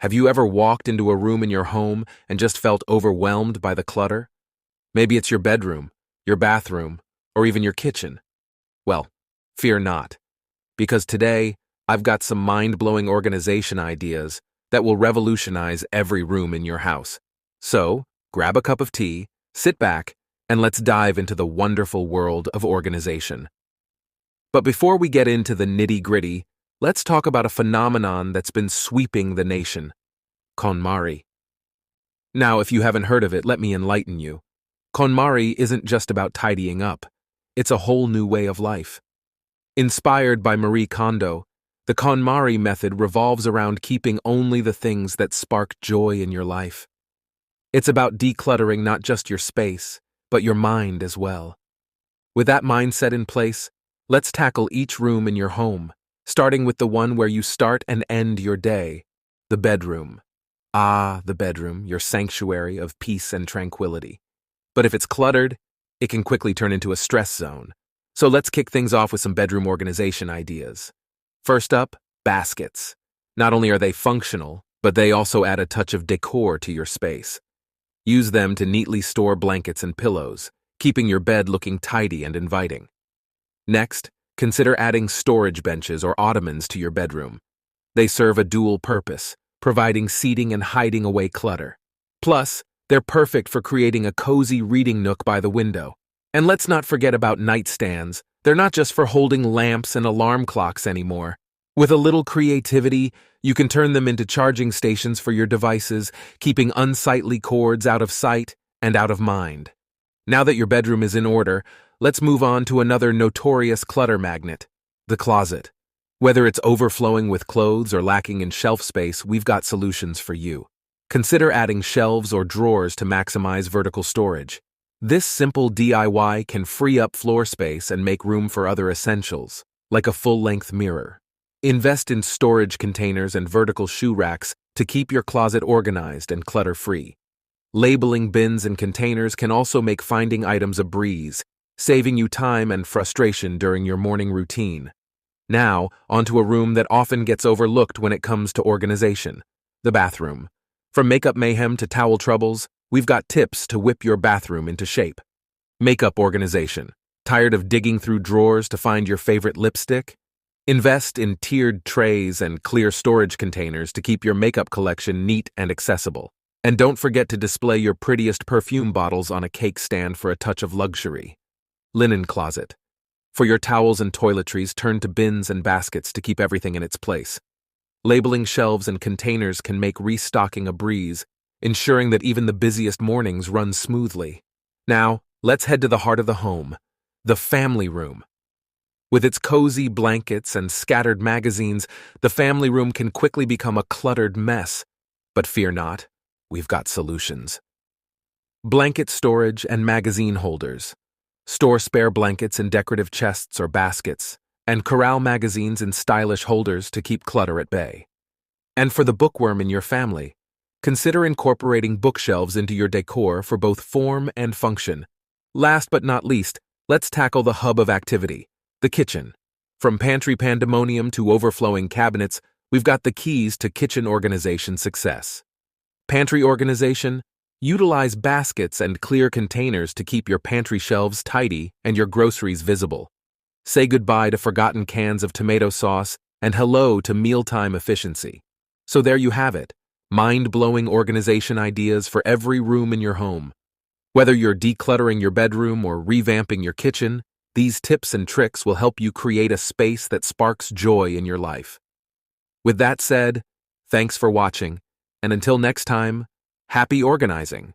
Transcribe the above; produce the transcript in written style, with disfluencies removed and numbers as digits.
Have you ever walked into a room in your home and just felt overwhelmed by the clutter? Maybe it's your bedroom, your bathroom, or even your kitchen. Well, fear not, because today I've got some mind-blowing organization ideas that will revolutionize every room in your house. So, grab a cup of tea, sit back, and let's dive into the wonderful world of organization. But before we get into the nitty-gritty, let's talk about a phenomenon that's been sweeping the nation: KonMari. Now, if you haven't heard of it, let me enlighten you. KonMari isn't just about tidying up. It's a whole new way of life. Inspired by Marie Kondo, the KonMari method revolves around keeping only the things that spark joy in your life. It's about decluttering not just your space, but your mind as well. With that mindset in place, let's tackle each room in your home, starting with the one where you start and end your day, the bedroom. Ah, the bedroom, your sanctuary of peace and tranquility. But if it's cluttered, it can quickly turn into a stress zone. So let's kick things off with some bedroom organization ideas. First up, baskets. Not only are they functional, but they also add a touch of decor to your space. Use them to neatly store blankets and pillows, keeping your bed looking tidy and inviting. Next, consider adding storage benches or ottomans to your bedroom. They serve a dual purpose, providing seating and hiding away clutter. Plus, they're perfect for creating a cozy reading nook by the window. And let's not forget about nightstands. They're not just for holding lamps and alarm clocks anymore. With a little creativity, you can turn them into charging stations for your devices, keeping unsightly cords out of sight and out of mind. Now that your bedroom is in order, let's move on to another notorious clutter magnet: the closet. Whether it's overflowing with clothes or lacking in shelf space, we've got solutions for you. Consider adding shelves or drawers to maximize vertical storage. This simple DIY can free up floor space and make room for other essentials, like a full-length mirror. Invest in storage containers and vertical shoe racks to keep your closet organized and clutter-free. Labeling bins and containers can also make finding items a breeze, saving you time and frustration during your morning routine. Now, onto a room that often gets overlooked when it comes to organization: the bathroom. From makeup mayhem to towel troubles, we've got tips to whip your bathroom into shape. Makeup organization. Tired of digging through drawers to find your favorite lipstick? Invest in tiered trays and clear storage containers to keep your makeup collection neat and accessible. And don't forget to display your prettiest perfume bottles on a cake stand for a touch of luxury. Linen closet. For your towels and toiletries, turn to bins and baskets to keep everything in its place. Labeling shelves and containers can make restocking a breeze, ensuring that even the busiest mornings run smoothly. Now, let's head to the heart of the home, the family room. With its cozy blankets and scattered magazines, the family room can quickly become a cluttered mess. But fear not, we've got solutions. Blanket storage and magazine holders. Store spare blankets in decorative chests or baskets, and corral magazines in stylish holders to keep clutter at bay. And for the bookworm in your family, consider incorporating bookshelves into your decor for both form and function. Last but not least, let's tackle the hub of activity: the kitchen. From pantry pandemonium to overflowing cabinets, we've got the keys to kitchen organization success. Pantry organization: utilize baskets and clear containers to keep your pantry shelves tidy and your groceries visible. Say goodbye to forgotten cans of tomato sauce and hello to mealtime efficiency. So there you have it, mind-blowing organization ideas for every room in your home. Whether you're decluttering your bedroom or revamping your kitchen, these tips and tricks will help you create a space that sparks joy in your life. With that said, thanks for watching, and until next time, happy organizing.